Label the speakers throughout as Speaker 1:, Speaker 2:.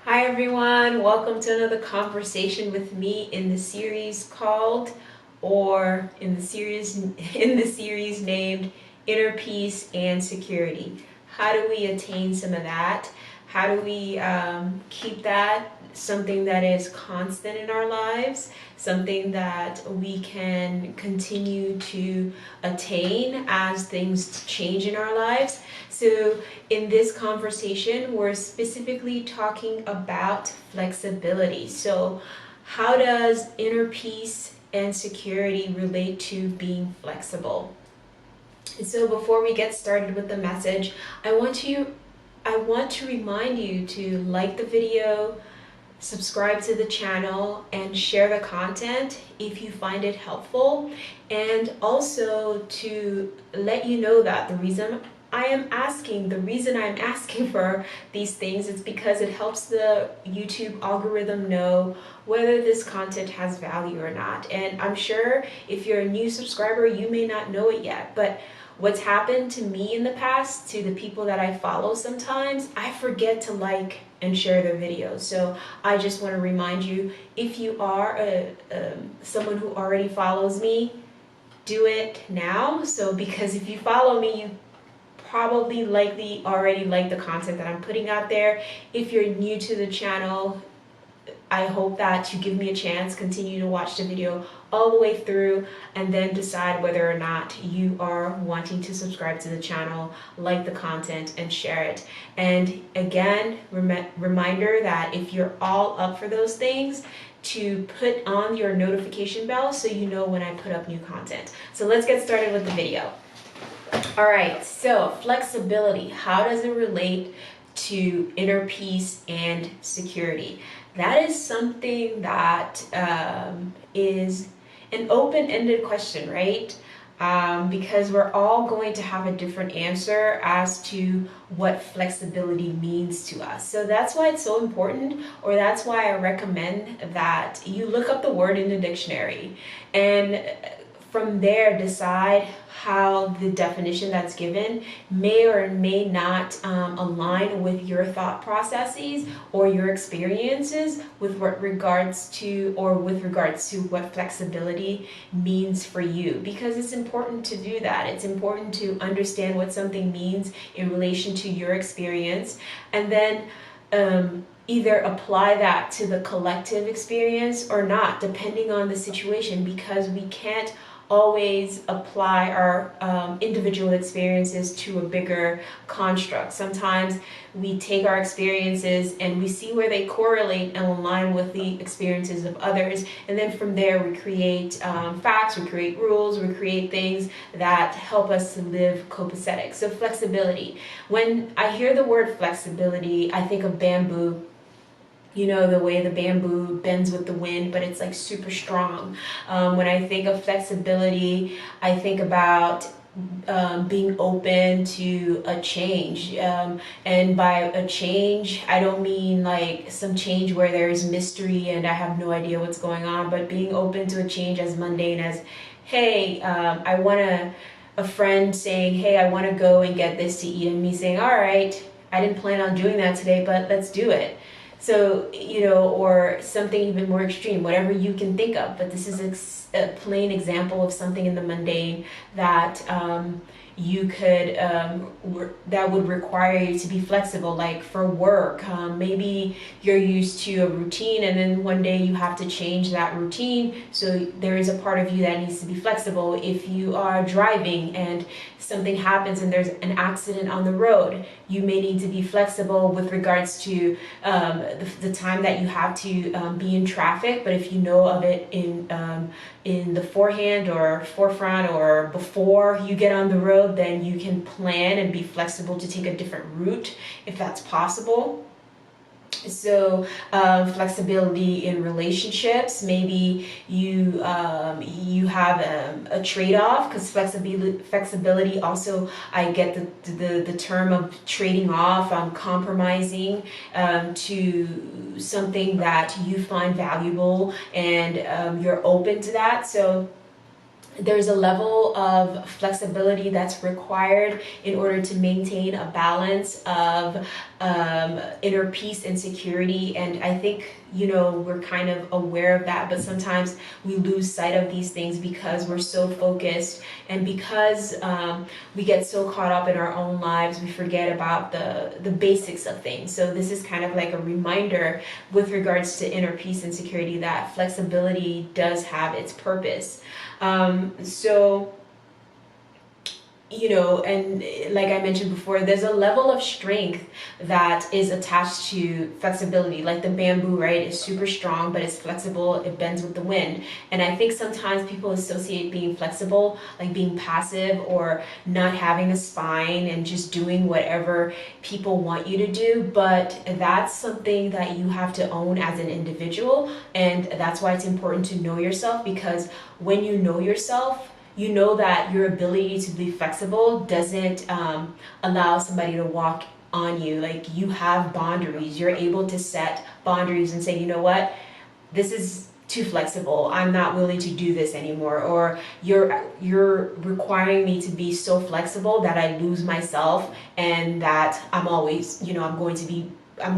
Speaker 1: Hi everyone, welcome to another conversation with me in the series called, or in the series named Inner Peace and Security. How do we attain some of that? How do we keep that something that is constant in our lives, something that we can continue to attain as things change in our lives? So in this conversation, we're specifically talking about flexibility. So how does inner peace and security relate to being flexible? And so before we get started with the message, I want to remind you to like the video, subscribe to the channel, and share the content if you find it helpful. And also to let you know that the reason I'm asking for these things is because it helps the YouTube algorithm know whether this content has value or not. And I'm sure if you're a new subscriber, you may not know it yet, but what's happened to me in the past, to the people that I follow, sometimes I forget to like and share their videos. So I just want to remind you, if you are someone who already follows me, do it now. So because if you follow me, you probably likely already like the content that I'm putting out there. If you're new to the channel, I hope that you give me a chance, continue to watch the video all the way through, and then decide whether or not you are wanting to subscribe to the channel, like the content, and share it. And again, reminder that if you're all up for those things, to put on your notification bell so you know when I put up new content. So let's get started with the video. All right, so flexibility, how does it relate to inner peace and security? That is something that is an open-ended question, right? Because we're all going to have a different answer as to what flexibility means to us. So that's why it's so important, or that's why I recommend that you look up the word in the dictionary and from there decide how the definition that's given may or may not align with your thought processes or your experiences with regards to what flexibility means for you, because it's important to do that. It's important to understand what something means in relation to your experience, and then either apply that to the collective experience or not, depending on the situation, because we can't always apply our individual experiences to a bigger construct. Sometimes we take our experiences and we see where they correlate and align with the experiences of others, and then from there we create facts, we create rules, we create things that help us to live copacetic. So flexibility. When I hear the word flexibility, I think of bamboo. You know, the way the bamboo bends with the wind, but it's like super strong. When I think of flexibility, I think about being open to a change. And by a change, I don't mean like some change where there's mystery and I have no idea what's going on, but being open to a change as mundane as, hey, a friend saying, hey, I want to go and get this to eat, and me saying, all right, I didn't plan on doing that today, but let's do it. So, or something even more extreme, whatever you can think of. But this is a plain example of something in the mundane that you could, that would require you to be flexible. Like for work, maybe you're used to a routine and then one day you have to change that routine. So there is a part of you that needs to be flexible. If you are driving and something happens and there's an accident on the road, you may need to be flexible with regards to the time that you have to be in traffic. But if you know of it in the forehand or forefront or before you get on the road, then you can plan and be flexible to take a different route if that's possible. So flexibility in relationships, maybe you have a trade-off, because flexibility also, I get the term of trading off, compromising to something that you find valuable, and you're open to that. So there's a level of flexibility that's required in order to maintain a balance of inner peace and security. And I think, we're kind of aware of that, but sometimes we lose sight of these things because we're so focused, and because we get so caught up in our own lives, we forget about the basics of things. So this is kind of like a reminder with regards to inner peace and security that flexibility does have its purpose. So, and like I mentioned before, there's a level of strength that is attached to flexibility. Like the bamboo, right, is super strong, but it's flexible, it bends with the wind. And I think sometimes people associate being flexible, like being passive or not having a spine and just doing whatever people want you to do. But that's something that you have to own as an individual. And that's why it's important to know yourself, because when you know yourself, you know that your ability to be flexible doesn't allow somebody to walk on you. Like, you have boundaries. You're able to set boundaries and say, you know what, this is too flexible. I'm not willing to do this anymore. Or you're requiring me to be so flexible that I lose myself, and that I'm always, I'm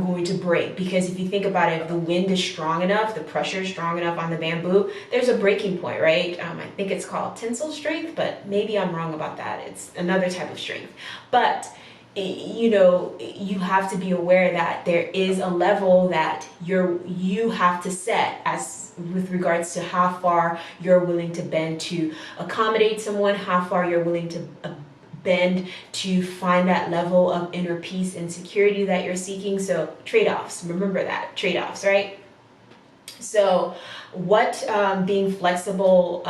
Speaker 1: going to break. Because if you think about it, if the wind is strong enough, the pressure is strong enough on the bamboo, there's a breaking point, right? I think it's called tensile strength, but maybe I'm wrong about that. It's another type of strength. But you have to be aware that there is a level that you have to set as with regards to how far you're willing to bend to accommodate someone, how far you're willing to bend to find that level of inner peace and security that you're seeking. So trade-offs, remember that, trade-offs, right? So what being flexible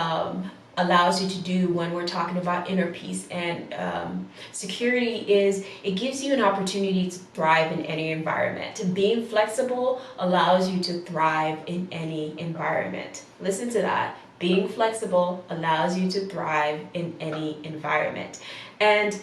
Speaker 1: allows you to do when we're talking about inner peace and security is it gives you an opportunity to thrive in any environment. Being flexible allows you to thrive in any environment. Listen to that. Being flexible allows you to thrive in any environment. And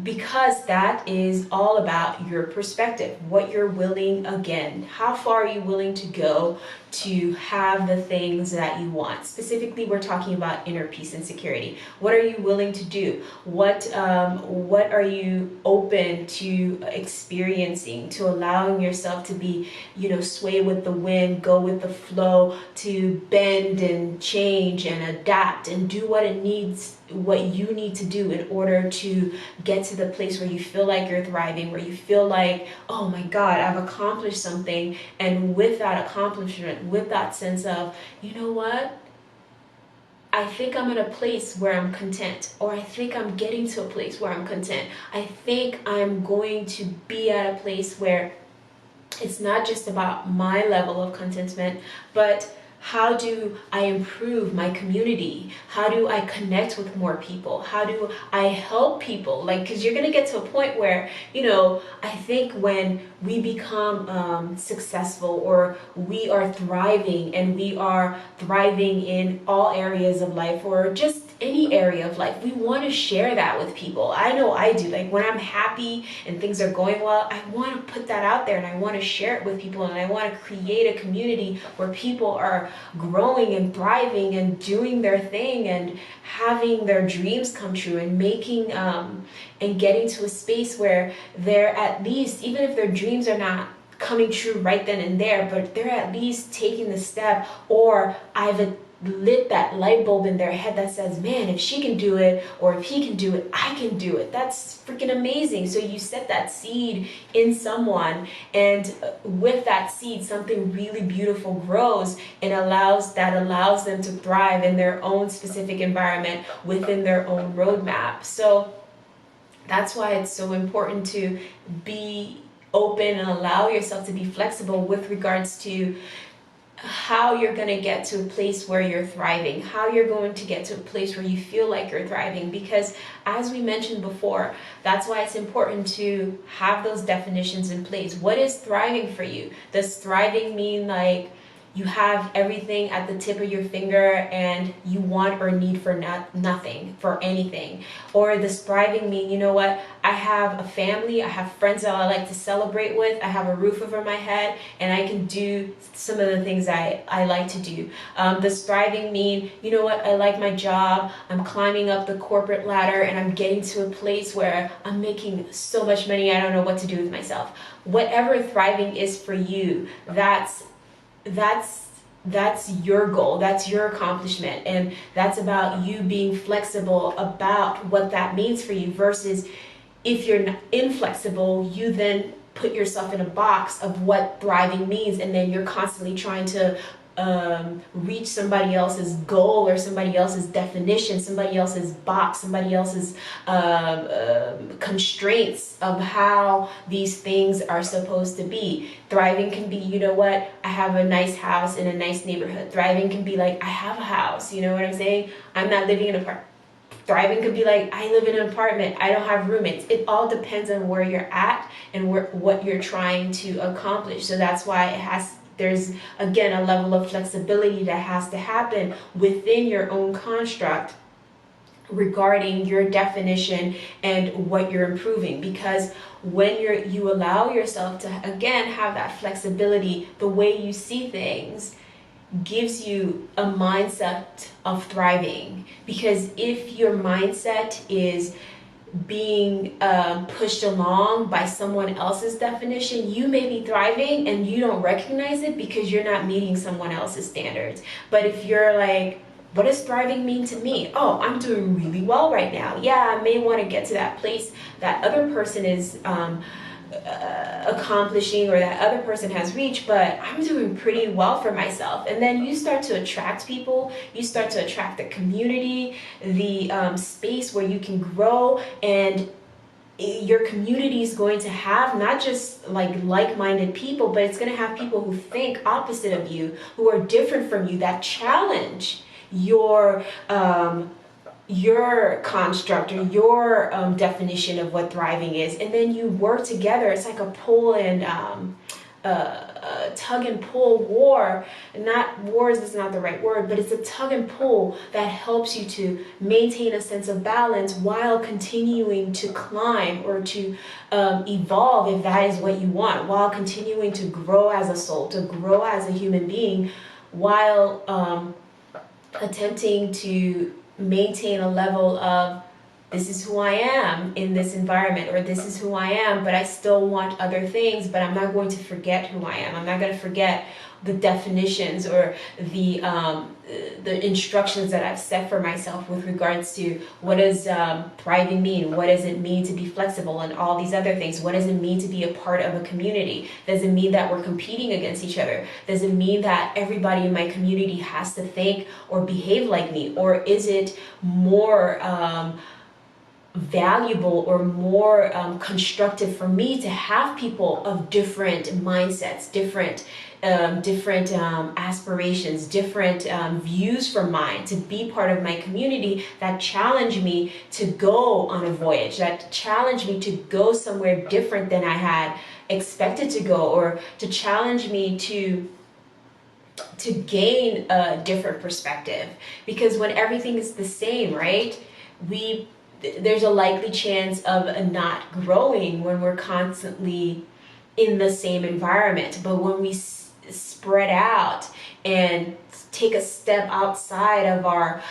Speaker 1: because that is all about your perspective, what you're willing, again, how far are you willing to go to have the things that you want. Specifically, we're talking about inner peace and security. What are you willing to do? What are you open to experiencing, to allowing yourself to be, sway with the wind, go with the flow, to bend and change and adapt and do what you need to do in order to get to the place where you feel like you're thriving, where you feel like, oh my God, I've accomplished something. And with that accomplishment, with that sense of, you know what? I think I'm in a place where I'm content, or I think I'm getting to a place where I'm content. I think I'm going to be at a place where it's not just about my level of contentment, but how do I improve my community? How do I connect with more people? How do I help people? Because you're going to get to a point where, I think when we become successful, or we are thriving, and we are thriving in all areas of life, or just any area of life, we want to share that with people. I know I do. When I'm happy and things are going well, I want to put that out there, and I want to share it with people, and I want to create a community where people are growing and thriving and doing their thing and having their dreams come true, and making and getting to a space where they're at least, even if their dreams are not coming true right then and there, but they're at least taking the step, or I've lit that light bulb in their head that says, man, if she can do it, or if he can do it, I can do it. That's freaking amazing. So you set that seed in someone, and with that seed, something really beautiful grows, and allows them to thrive in their own specific environment within their own roadmap. So that's why it's so important to be open and allow yourself to be flexible with regards to how you're going to get to a place where you're thriving, how you're going to get to a place where you feel like you're thriving. Because as we mentioned before, that's why it's important to have those definitions in place. What is thriving for you? Does thriving mean you have everything at the tip of your finger and you want or need for nothing, for anything. Or this thriving mean, you know what, I have a family, I have friends that I like to celebrate with, I have a roof over my head, and I can do some of the things I like to do. This thriving mean, you know what, I like my job, I'm climbing up the corporate ladder and I'm getting to a place where I'm making so much money I don't know what to do with myself. Whatever thriving is for you, that's your goal, that's your accomplishment, and that's about you being flexible about what that means for you, versus if you're inflexible, you then put yourself in a box of what thriving means, and then you're constantly trying to reach somebody else's goal or somebody else's definition, somebody else's box, somebody else's constraints of how these things are supposed to be. Thriving can be, you know what, I have a nice house in a nice neighborhood. Thriving can be like, I have a house, you know what I'm saying? I'm not living in an apartment. Thriving could be like, I live in an apartment, I don't have roommates. It all depends on where you're at and what you're trying to accomplish. So that's why there's again a level of flexibility that has to happen within your own construct regarding your definition and what you're improving. Because when you allow yourself to again have that flexibility, the way you see things gives you a mindset of thriving. Because if your mindset is being pushed along by someone else's definition, you may be thriving and you don't recognize it because you're not meeting someone else's standards. But if you're like, what does thriving mean to me? Oh, I'm doing really well right now. Yeah, I may want to get to that place that other person is accomplishing or that other person has reached, but I'm doing pretty well for myself. And then you start to attract people, you start to attract the community, the space where you can grow, and your community is going to have not just like-minded people, but it's going to have people who think opposite of you, who are different from you, that challenge your construct or your definition of what thriving is. And then you work together. It's like a pull and tug and pull war. Not wars is not the right word, but it's a tug and pull that helps you to maintain a sense of balance while continuing to climb or to evolve, if that is what you want, while continuing to grow as a soul, to grow as a human being, while attempting to maintain a level of, this is who I am in this environment, or this is who I am, but I still want other things, but I'm not going to forget who I am. I'm not going to forget the definitions or the instructions that I've set for myself with regards to what does thriving mean? What does it mean to be flexible and all these other things? What does it mean to be a part of a community? Does it mean that we're competing against each other? Does it mean that everybody in my community has to think or behave like me? Or is it more valuable or more constructive for me to have people of different mindsets, different aspirations, different views from mine, to be part of my community, that challenge me to go on a voyage, that challenge me to go somewhere different than I had expected to go, or to challenge me to gain a different perspective. Because when everything is the same, right, there's a likely chance of not growing when we're constantly in the same environment. But when we spread out and take a step outside of our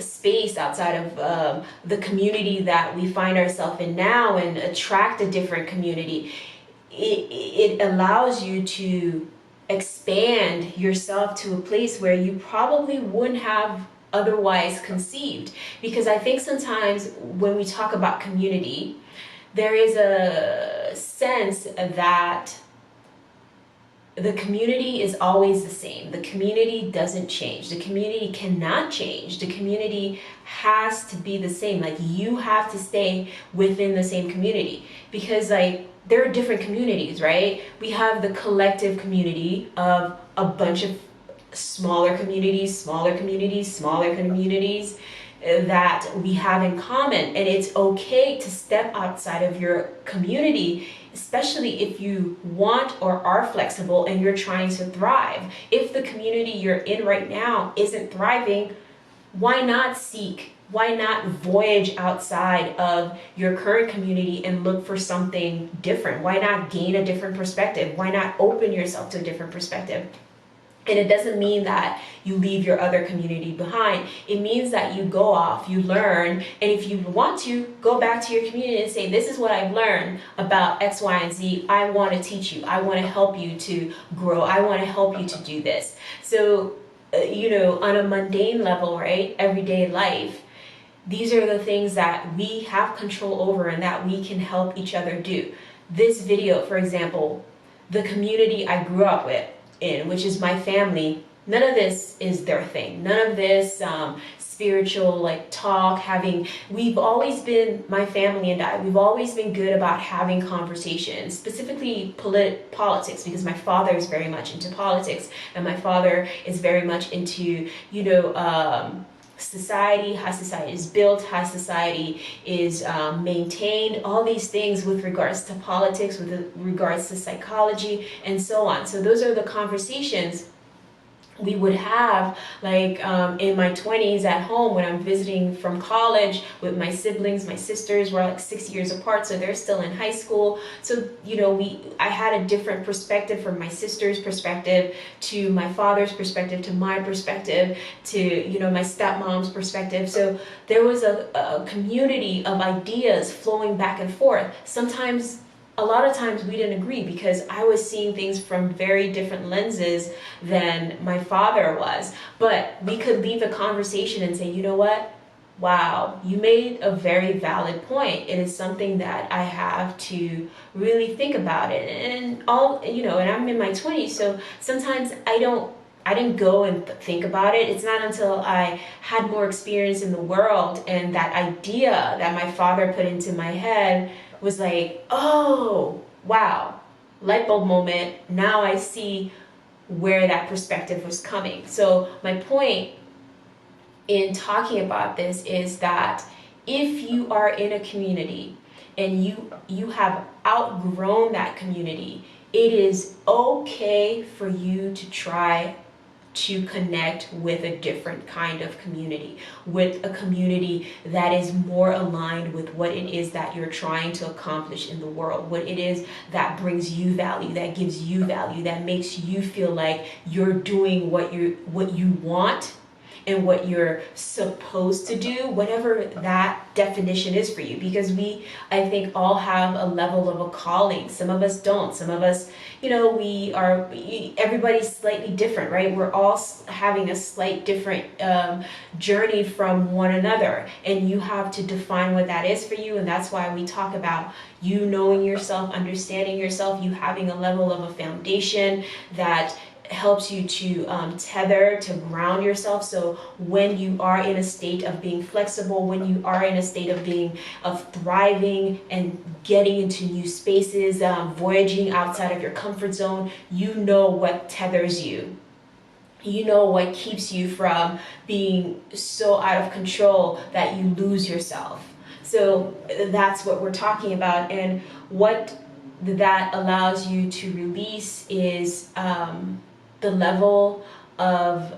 Speaker 1: space, outside of the community that we find ourselves in now, and attract a different community, it allows you to expand yourself to a place where you probably wouldn't have otherwise conceived. Because I think sometimes when we talk about community, there is a sense that the community is always the same. The community doesn't change. The community cannot change. The community has to be the same. Like, you have to stay within the same community, because there are different communities, right? We have the collective community of a bunch of smaller communities, smaller communities, smaller communities. that we have in common. And it's okay to step outside of your community, especially if you want or are flexible and you're trying to thrive. If the community you're in right now isn't thriving, why not voyage outside of your current community and look for something different? Why not gain a different perspective? Why not open yourself to a different perspective? And it doesn't mean that you leave your other community behind. It means that you go off, you learn, and if you want to, go back to your community and say, this is what I've learned about X, Y, and Z. I want to teach you. I want to help you to grow. I want to help you to do this. So, on a mundane level, right, everyday life, these are the things that we have control over and that we can help each other do. This video, for example, the community I grew up in, which is my family, none of this is their thing. None of this spiritual talk, we've always been, my family and I, we've always been good about having conversations, specifically politics, because my father is very much into politics and my father is very much into, society, how society is built, how society is maintained, all these things with regards to politics, with regards to psychology, and so on. So those are the conversations we would have in my 20s at home when I'm visiting from college with my siblings. My sisters were 6 years apart, so they're still in high school. So I had a different perspective from my sister's perspective to my father's perspective to my perspective to my stepmom's perspective. So there was a community of ideas flowing back and forth. A lot of times we didn't agree because I was seeing things from very different lenses than my father was. But we could leave a conversation and say, you know what? Wow, you made a very valid point. It is something that I have to really think about it. And and I'm in my 20s, so sometimes I didn't go and think about it. It's not until I had more experience in the world and that idea that my father put into my head was like, oh, wow, light bulb moment. Now I see where that perspective was coming. So my point in talking about this is that if you are in a community and you have outgrown that community, it is okay for you to try to connect with a different kind of community, with a community that is more aligned with what it is that you're trying to accomplish in the world, what it is that brings you value, that gives you value, that makes you feel like you're doing what you want and what you're supposed to do, whatever that definition is for you. Because I think, all have a level of a calling. Some of us don't. Some of us, everybody's slightly different, right? We're all having a slight different journey from one another. And you have to define what that is for you. And that's why we talk about you knowing yourself, understanding yourself, you having a level of a foundation that helps you to tether, to ground yourself. So when you are in a state of being flexible, when you are in a state of thriving and getting into new spaces, voyaging outside of your comfort zone, you know what tethers you. You know what keeps you from being so out of control that you lose yourself. So that's what we're talking about. And what that allows you to release is the level of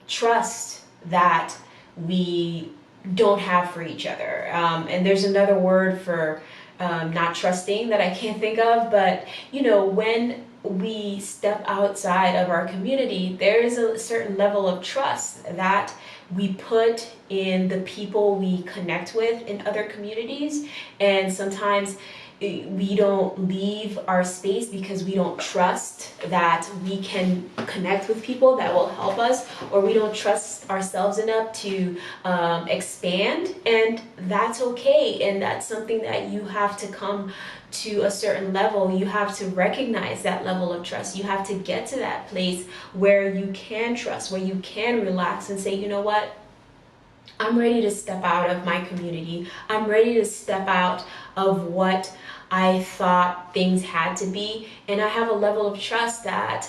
Speaker 1: trust that we don't have for each other. And there's another word for not trusting that I can't think of, but when we step outside of our community, there is a certain level of trust that we put in the people we connect with in other communities. And sometimes we don't leave our space because we don't trust that we can connect with people that will help us, or we don't trust ourselves enough to expand. And that's okay. And that's something that you have to come to a certain level. You have to recognize that level of trust. You have to get to that place where you can trust, where you can relax and say, you know what? I'm ready to step out of my community. I'm ready to step out of what I thought things had to be. And I have a level of trust that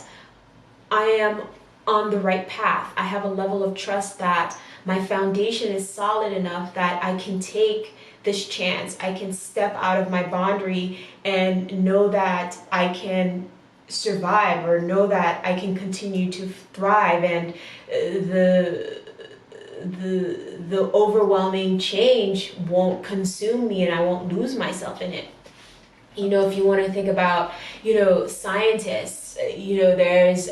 Speaker 1: I am on the right path. I have a level of trust that my foundation is solid enough that I can take this chance. I can step out of my boundary and know that I can survive, or know that I can continue to thrive, and the overwhelming change won't consume me and I won't lose myself in it. If you want to think about, scientists, there's,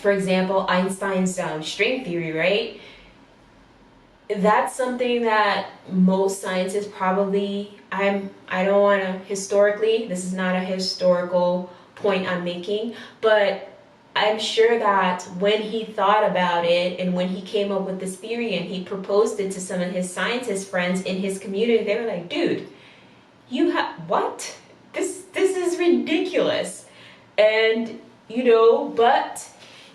Speaker 1: for example, Einstein's string theory, right? That's something that most scientists probably, I don't want to, historically, this is not a historical point I'm making, but I'm sure that when he thought about it and when he came up with this theory and he proposed it to some of his scientist friends in his community, they were like, dude, you have, what? This is ridiculous. And, but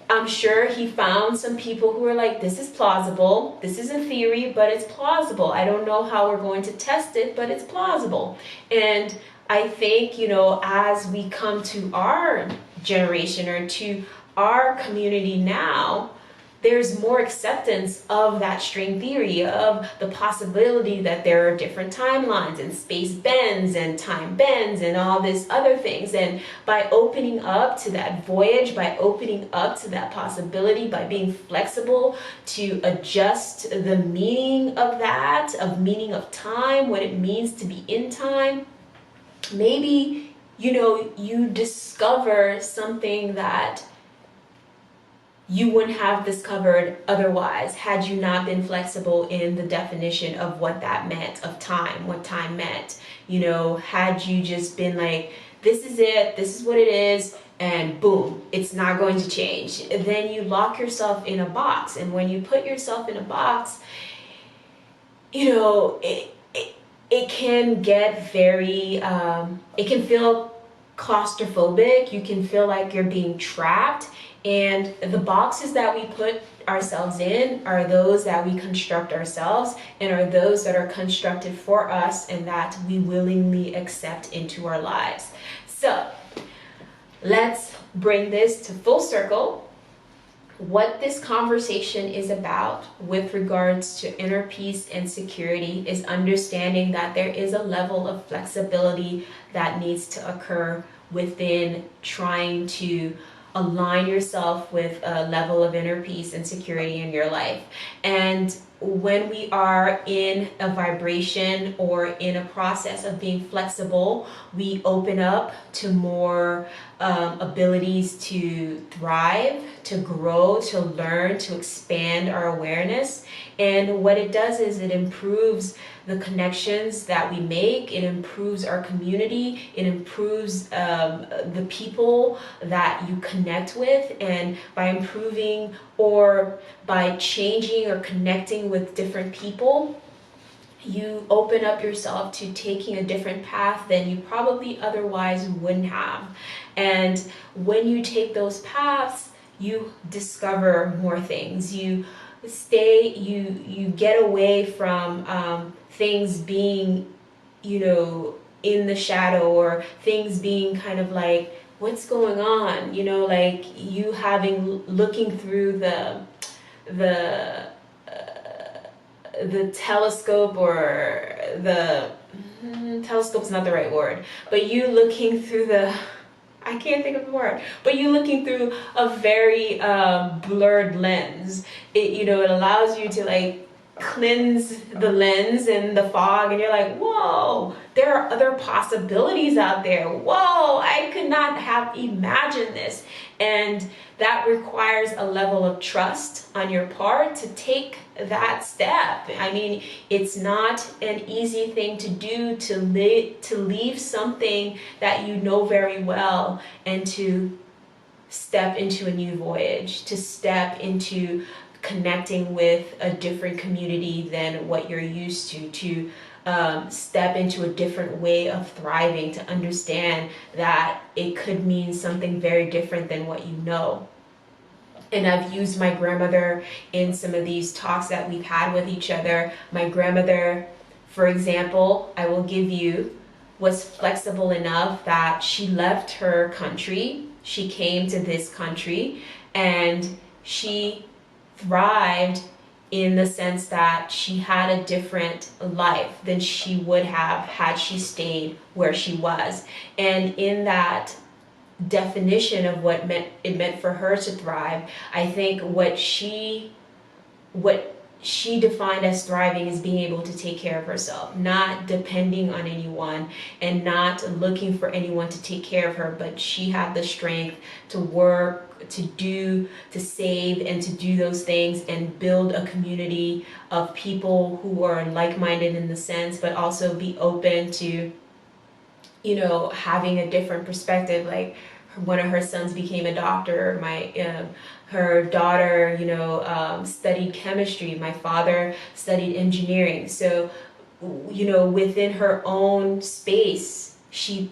Speaker 1: I'm sure he found some people who were like, this is plausible. This is a theory, but it's plausible. I don't know how we're going to test it, but it's plausible. And I think, as we come to our generation or to our community now, there's more acceptance of that string theory, of the possibility that there are different timelines and space bends and time bends and all this other things. And by opening up to that voyage, by opening up to that possibility, by being flexible to adjust the meaning of that, of meaning of time, what it means to be in time, maybe, you discover something that you wouldn't have discovered otherwise had you not been flexible in the definition of what that meant, of time, what time meant. Had you just been like, this is it, this is what it is, and boom, it's not going to change, then you lock yourself in a box. And when you put yourself in a box, it can get very, it can feel claustrophobic. You can feel like you're being trapped. And the boxes that we put ourselves in are those that we construct ourselves, and are those that are constructed for us and that we willingly accept into our lives. So let's bring this to full circle. What this conversation is about with regards to inner peace and security is understanding that there is a level of flexibility that needs to occur within trying to align yourself with a level of inner peace and security in your life. And when we are in a vibration or in a process of being flexible, we open up to more abilities to thrive, to grow, to learn, to expand our awareness. And what it does is it improves the connections that we make, it improves our community, it improves the people that you connect with. And by improving or by changing or connecting with different people, you open up yourself to taking a different path than you probably otherwise wouldn't have. And when you take those paths, you discover more things. You get away from things being, in the shadow, or things being kind of like, what's going on? Like you looking through the telescope, or the telescope's not the right word, but you looking through I can't think of the word, but you looking through a very blurred lens. It allows you to like cleanse the lens and the fog, and you're like, whoa, there are other possibilities out there. Whoa, I could not have imagined this. And that requires a level of trust on your part to take that step. I mean, it's not an easy thing to do, to leave something that you know very well and to step into a new voyage, to step into connecting with a different community than what you're used to step into a different way of thriving, to understand that it could mean something very different than what you know. And I've used my grandmother in some of these talks that we've had with each other. My grandmother, for example, I will give you, was flexible enough that she left her country. She came to this country and she thrived in the sense that she had a different life than she would have had she stayed where she was. And in that definition of what it meant for her to thrive, I think what she defined as thriving is being able to take care of herself, not depending on anyone and not looking for anyone to take care of her, but she had the strength to work, to save, and to do those things and build a community of people who are like-minded in the sense, but also be open to, having a different perspective. Like, one of her sons became a doctor. Her daughter, studied chemistry. My father studied engineering. So, within her own space, she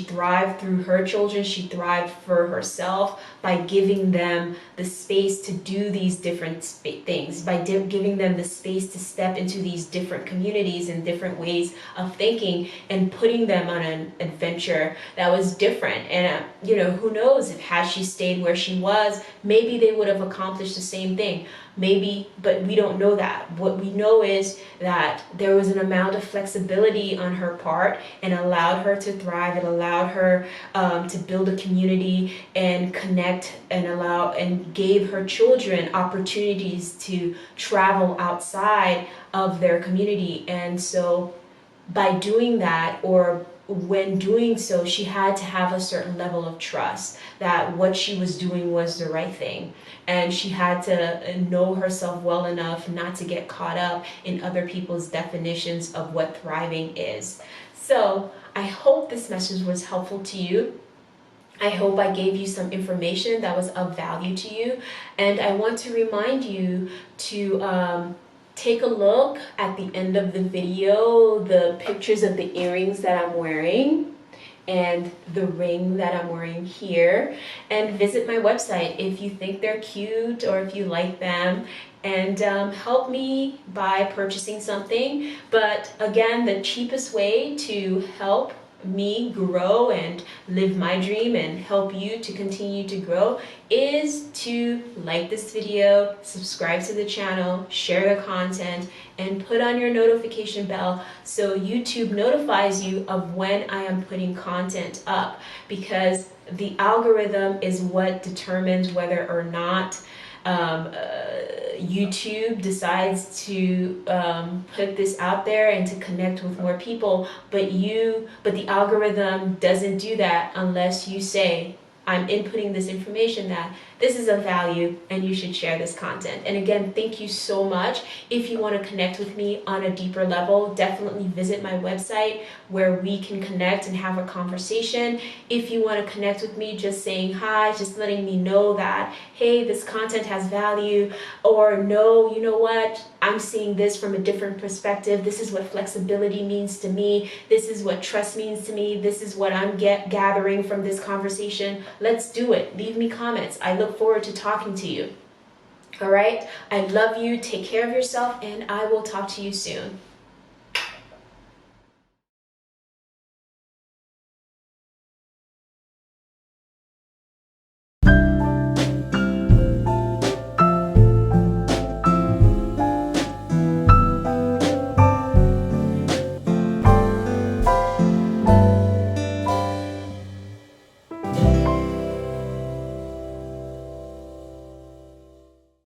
Speaker 1: thrived through her children. She thrived for herself by giving them the space to do these different things, by giving them the space to step into these different communities and different ways of thinking and putting them on an adventure that was different. And, who knows, if had she stayed where she was, maybe they would have accomplished the same thing. Maybe, but we don't know that. What we know is that there was an amount of flexibility on her part and allowed her to thrive. It allowed her to build a community and connect and gave her children opportunities to travel outside of their community. And so by doing that, or when doing so, she had to have a certain level of trust that what she was doing was the right thing. And she had to know herself well enough not to get caught up in other people's definitions of what thriving is. So I hope this message was helpful to you. I hope I gave you some information that was of value to you. And I want to remind you to take a look at the end of the video, the pictures of the earrings that I'm wearing and the ring that I'm wearing here, and visit my website if you think they're cute or if you like them, and help me by purchasing something. But again, the cheapest way to help me grow and live my dream and help you to continue to grow is to like this video, subscribe to the channel, share the content, and put on your notification bell so YouTube notifies you of when I am putting content up, because the algorithm is what determines whether or not YouTube decides to put this out there and to connect with more people, but the algorithm doesn't do that unless you say, I'm inputting this information that this is of value and you should share this content. And again, thank you so much. If you want to connect with me on a deeper level, definitely visit my website where we can connect and have a conversation. If you want to connect with me just saying hi, just letting me know that, hey, this content has value, or no, you know what, I'm seeing this from a different perspective. This is what flexibility means to me. This is what trust means to me. This is what I'm gathering from this conversation. Let's do it. Leave me comments. I look forward to talking to you. All right. I love you. Take care of yourself, and I will talk to you soon.